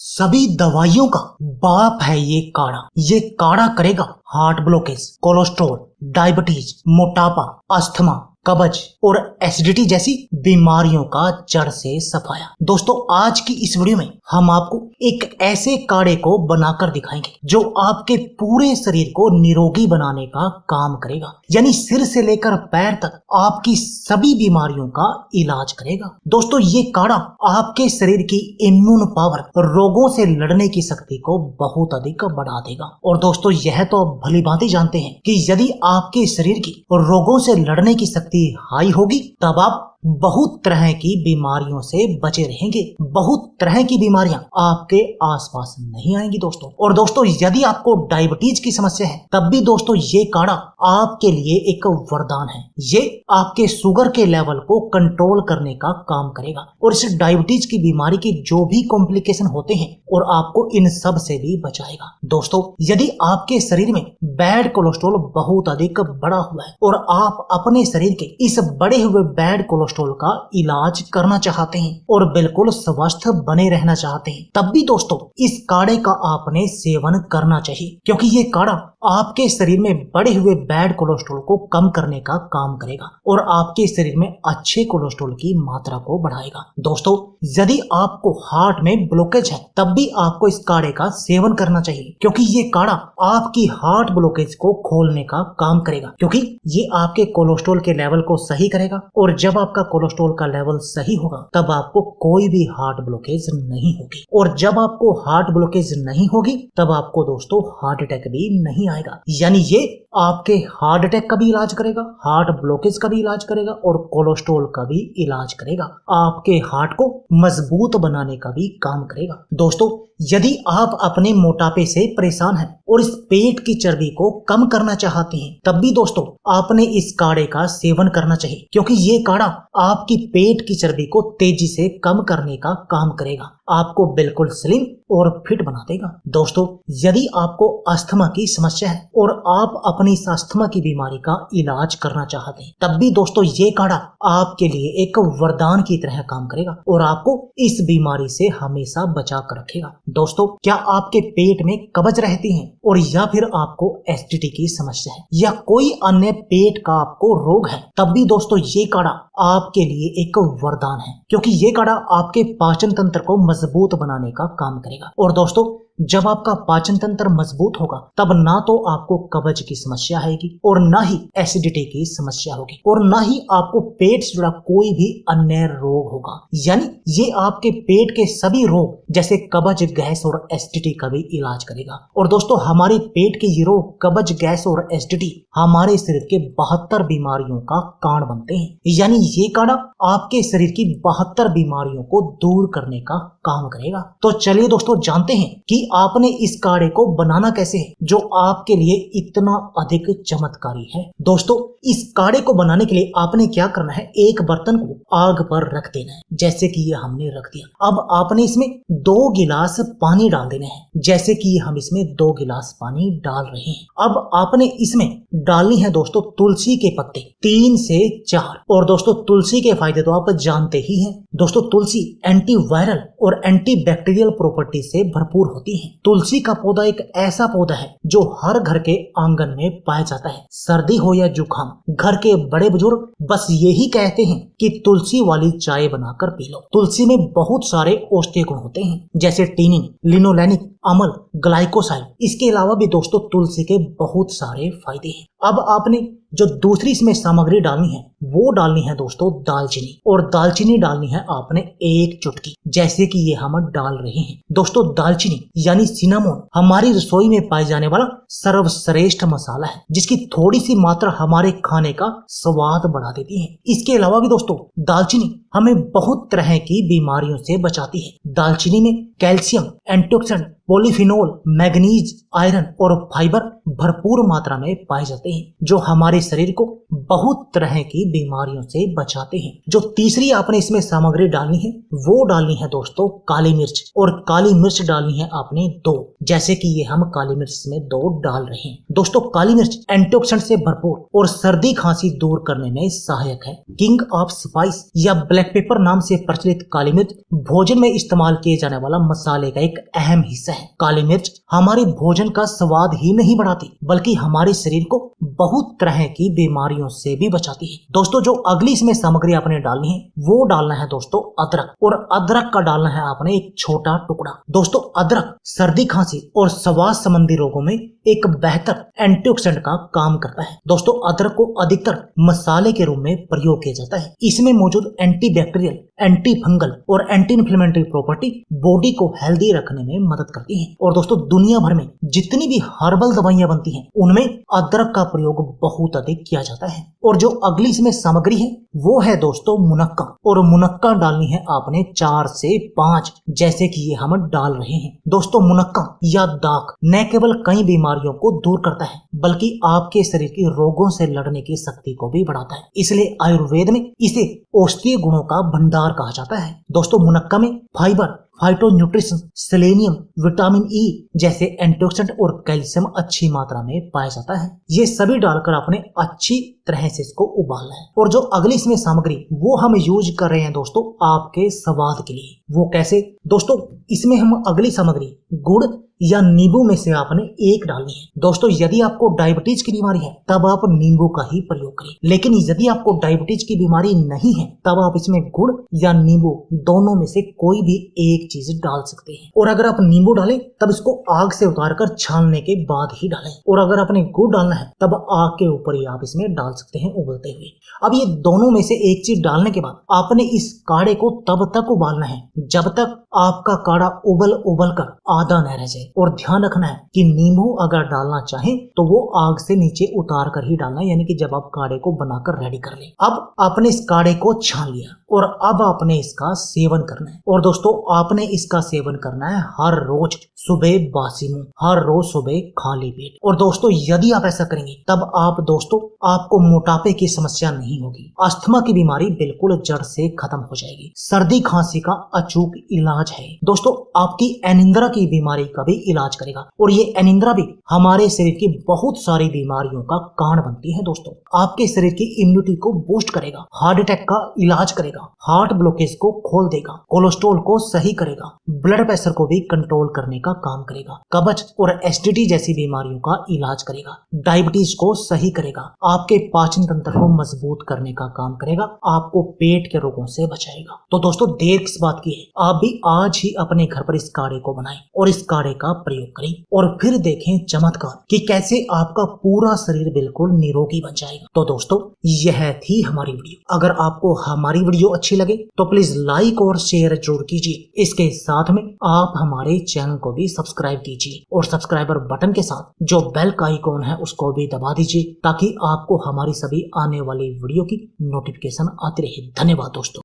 सभी दवाइयों का बाप है ये काढ़ा। ये काढ़ा करेगा हार्ट ब्लॉकेज, कोलेस्ट्रॉल, डायबिटीज, मोटापा, अस्थमा, कब्ज और एसिडिटी जैसी बीमारियों का जड़ से सफाया। दोस्तों, आज की इस वीडियो में हम आपको एक ऐसे काढ़े को बनाकर दिखाएंगे जो आपके पूरे शरीर को निरोगी बनाने का काम करेगा, यानी सिर से लेकर पैर तक आपकी सभी बीमारियों का इलाज करेगा। दोस्तों, ये काढ़ा आपके शरीर की इम्यून पावर, रोगों से लड़ने की शक्ति को बहुत अधिक बढ़ा देगा। और दोस्तों, यह तो आप भली भांति जानते हैं कि यदि आपके शरीर की रोगों से लड़ने की शक्ति हाई होगी तब आप बहुत तरह की बीमारियों से बचे रहेंगे। बहुत तरह की बीमारियां आपके आसपास नहीं आएंगी दोस्तों। और दोस्तों, यदि आपको डायबिटीज की समस्या है तब भी दोस्तों ये काढ़ा आपके लिए एक वरदान है। ये आपके शुगर के लेवल को कंट्रोल करने का काम करेगा और इस डायबिटीज की बीमारी के जो भी कॉम्प्लिकेशन होते हैं और आपको इन सब से भी बचाएगा। दोस्तों, यदि आपके शरीर में बैड कोलेस्ट्रॉल बहुत अधिक बढ़ा हुआ है और आप अपने शरीर के इस बढ़े हुए बैड कोलेस्ट्रॉल का इलाज करना चाहते हैं और बिल्कुल स्वस्थ बने रहना चाहते हैं, तब भी दोस्तों इस काढ़े का आपने सेवन करना चाहिए, क्योंकि ये काढ़ा आपके शरीर में बढ़े हुए बैड कोलेस्ट्रॉल को कम करने का काम करेगा और आपके शरीर में अच्छे कोलेस्ट्रॉल की मात्रा को बढ़ाएगा। दोस्तों, यदि आपको हार्ट में ब्लॉकेज है तब भी आपको इस काढ़े का सेवन करना चाहिए, क्योंकि ये काढ़ा आपकी हार्ट ब्लॉकेज को खोलने का काम करेगा, क्योंकि ये आपके कोलेस्ट्रॉल के लेवल को सही करेगा और जब आपका कोलेस्ट्रॉल का लेवल सही होगा तब आपको कोई भी हार्ट ब्लॉकेज नहीं होगी और जब आपको हार्ट ब्लॉकेज नहीं होगी तब आपको दोस्तों हार्ट अटैक भी नहीं आएगा। यानी ये आपके हार्ट अटैक का भी इलाज करेगा, हार्ट ब्लॉकेज का भी इलाज करेगा और कोलेस्ट्रॉल का भी इलाज करेगा। आपके हार्ट को मजबूत बनाने का भी काम करेगा। दोस्तों, यदि आप अपने मोटापे से परेशान हैं और इस पेट की चर्बी को कम करना चाहते हैं तब भी दोस्तों आपने इस काढ़े का सेवन करना चाहिए, क्योंकि ये काढ़ा आपकी पेट की चर्बी को तेजी से कम करने का काम करेगा, आपको बिल्कुल स्लिम और फिट बना देगा। दोस्तों, यदि आपको अस्थमा की समस्या है और आप अपनी इस अस्थमा की बीमारी का इलाज करना चाहते हैं तब भी दोस्तों ये काढ़ा आपके लिए एक वरदान की तरह काम करेगा और आपको इस बीमारी से हमेशा बचा कर रखेगा। दोस्तों, क्या आपके पेट में कब्ज रहती है और या फिर आपको एसिडिटी की समस्या है या कोई अन्य पेट का आपको रोग है, तब भी दोस्तों ये काढ़ा आपके लिए एक वरदान है, क्योंकि ये काढ़ा आपके पाचन तंत्र को मजबूत बनाने का काम करेगा। और दोस्तों, जब आपका पाचन तंत्र मजबूत होगा तब ना तो आपको कब्ज की समस्या आएगी और ना ही एसिडिटी की समस्या होगी और ना ही आपको पेट से जुड़ा कोई भी अन्य रोग होगा। यानी ये आपके पेट के सभी रोग जैसे कब्ज, गैस और एसिडिटी का भी इलाज करेगा। और दोस्तों, हमारे पेट के ये रोग कब्ज, गैस और एसिडिटी हमारे शरीर के 72 बीमारियों का कारण बनते हैं। यानी ये काढ़ा आपके शरीर की 72 बीमारियों को दूर करने का काम करेगा। तो चलिए दोस्तों, जानते हैं कि आपने इस काढ़े को बनाना कैसे है जो आपके लिए इतना अधिक चमत्कारी है। दोस्तों, इस काढ़े को बनाने के लिए आपने क्या करना है, एक बर्तन को आग पर रख देना है, जैसे कि ये हमने रख दिया। अब आपने इसमें 2 गिलास पानी डाल देने हैं, जैसे कि हम इसमें 2 गिलास पानी डाल रहे हैं। अब आपने इसमें डालनी है दोस्तों तुलसी के पत्ते 3 से 4। और दोस्तों, तुलसी के फायदे तो आप जानते ही हैं। दोस्तों, तुलसी एंटीवायरल और एंटीबैक्टीरियल प्रॉपर्टी से भरपूर होती है। तुलसी का पौधा एक ऐसा पौधा है जो हर घर के आंगन में पाया जाता है। सर्दी हो या जुकाम, घर के बड़े बुजुर्ग बस यही कहते हैं कि तुलसी वाली चाय बनाकर पी लो। तुलसी में बहुत सारे औषधीय गुण होते हैं, जैसे टीनिन, लिनोलेनिक, अम्ल, ग्लाइकोसाइड। इसके अलावा भी दोस्तों तुलसी के बहुत सारे फायदे हैं। अब आपने जो दूसरी इसमें सामग्री डालनी है वो डालनी है दोस्तों दालचीनी, और दालचीनी डालनी है आपने 1 चुटकी, जैसे कि ये हम डाल रहे हैं। दोस्तों, दालचीनी यानी सिनामोन हमारी रसोई में पाए जाने वाला सर्वश्रेष्ठ मसाला है, जिसकी थोड़ी सी मात्रा हमारे खाने का स्वाद बढ़ा देती है। इसके अलावा भी दोस्तों दालचीनी हमें बहुत तरह की बीमारियों से बचाती है। दालचीनी में calcium, antioxidant, polyphenol, manganese, iron और फाइबर भरपूर मात्रा में पाए जाते हैं, जो हमारे शरीर को बहुत तरह की बीमारियों से बचाते हैं। जो तीसरी आपने इसमें सामग्री डालनी है वो डालनी है दोस्तों काली मिर्च, और काली मिर्च डालनी है आपने 2, जैसे कि ये हम काली मिर्च में 2 डाल रहे हैं। दोस्तों काली मिर्च एंटीऑक्सीडेंट से भरपूर और सर्दी खांसी दूर करने में सहायक है। किंग ऑफ स्पाइस या ब्लैक पेपर नाम से प्रचलित काली मिर्च भोजन में इस्तेमाल किए जाने वाला मसाले का एक अहम हिस्सा है। काली मिर्च हमारे भोजन का स्वाद ही नहीं बढ़ाती, बल्कि हमारे शरीर को बहुत तरह की बीमारियों से भी बचाती है। दोस्तों जो अगली इसमें सामग्री आपने डालनी है वो डालना है दोस्तों अदरक, और अदरक का डालना है आपने एक छोटा टुकड़ा। दोस्तों अदरक सर्दी खांसी और श्वास संबंधी रोगों में एक बेहतर एंटीऑक्सीडेंट का काम करता है। दोस्तों अदरक को अधिकतर मसाले के रूप में प्रयोग किया जाता है। इसमें मौजूद एंटीबैक्टीरियल, एंटी फंगल और एंटी इन्फ्लेमेटरी प्रॉपर्टी बॉडी को हेल्दी रखने में मदद करती है। और दोस्तों दुनिया भर में जितनी भी हर्बल दवाइयां बनती हैं उनमें अदरक का प्रयोग बहुत अधिक किया जाता है। और जो अगली इसमें सामग्री है वो है दोस्तों मुनक्का, और मुनक्का डालनी है आपने 4 से 5, जैसे कि ये हम डाल रहे हैं। दोस्तों मुनक्का या दाक न केवल कई बीमारियों को दूर करता है, बल्कि आपके शरीर की रोगों से लड़ने की शक्ति को भी बढ़ाता है। इसलिए आयुर्वेद में इसे औषधीय गुणों का भंडार कहा जाता है। दोस्तों मुनक्का में फाइबर, फाइटोन्यूट्रिशन, सेलेनियम, विटामिन ई जैसे एंटीऑक्सीडेंट और कैल्शियम अच्छी मात्रा में पाया जाता है। ये सभी डालकर आपने अच्छी तरह से इसको उबालना है। और जो अगली इसमें सामग्री वो हम यूज कर रहे हैं दोस्तों आपके स्वाद के लिए। वो कैसे? दोस्तों इसमें हम अगली सामग्री गुड़ या नींबू में से आपने 1 डालनी है। दोस्तों यदि आपको डायबिटीज की बीमारी है तब आप नींबू का ही प्रयोग करें, लेकिन यदि आपको डायबिटीज की बीमारी नहीं है तब आप इसमें गुड़ या नींबू दोनों में से कोई भी एक चीज डाल सकते हैं। और अगर आप नींबू डालें तब इसको आग से उतारकर छानने के बाद ही डालें, और अगर आपने गुड़ डालना है तब आग के ऊपर ही आप इसमें डाल सकते हैं उबलते हुए। अब ये दोनों में से एक चीज डालने के बाद आपने इस काढ़े को तब तक उबालना है जब तक आपका काढ़ा उबल कर आधा न रह जाए। और ध्यान रखना है कि नींबू अगर डालना चाहें तो वो आग से नीचे उतार कर ही डालना है, यानी कि जब आप काढ़े को बनाकर रेडी कर लें। अब आपने इस काढ़े को छान लिया और अब आपने इसका सेवन करना है। और दोस्तों आपने इसका सेवन करना है हर रोज सुबह बासी मुंह, हर रोज सुबह खाली पेट। और दोस्तों यदि आप ऐसा करेंगे तब आप दोस्तों आपको मोटापे की समस्या नहीं होगी, अस्थमा की बीमारी बिल्कुल जड़ से खत्म हो जाएगी, सर्दी खांसी का अचूक इलाज है। दोस्तों आपकी अनिंद्रा की बीमारी का भी इलाज करेगा, और ये अनिंद्रा भी हमारे शरीर की बहुत सारी बीमारियों का कारण बनती है। दोस्तों आपके शरीर की इम्यूनिटी को बूस्ट करेगा, हार्ट अटैक का इलाज करेगा, हार्ट ब्लॉकेज को खोल देगा, कोलेस्ट्रॉल को सही करेगा, ब्लड प्रेशर को भी कंट्रोल करने का काम करेगा, कब्ज और एसिडिटी जैसी बीमारियों का इलाज करेगा, डायबिटीज को सही करेगा, आपके पाचन तंत्र को मजबूत करने का काम करेगा, आपको पेट के रोगों से बचाएगा। तो दोस्तों देर किस बात की है, आप भी आज ही अपने घर पर इस काढ़े को बनाएं और इस काढ़े का प्रयोग करें, और फिर देखें चमत्कार कि कैसे आपका पूरा शरीर बिल्कुल निरोगी बन जाएगा। तो दोस्तों यह थी हमारी वीडियो। अगर आपको हमारी वीडियो अच्छी लगे तो प्लीज लाइक और शेयर जरूर कीजिए। इसके साथ में आप हमारे चैनल को भी सब्सक्राइब कीजिए, और सब्सक्राइबर बटन के साथ जो बेल का आइकॉन है उसको भी दबा दीजिए, ताकि आपको हमारी सभी आने वाली वीडियो की नोटिफिकेशन आती रहे। धन्यवाद दोस्तों।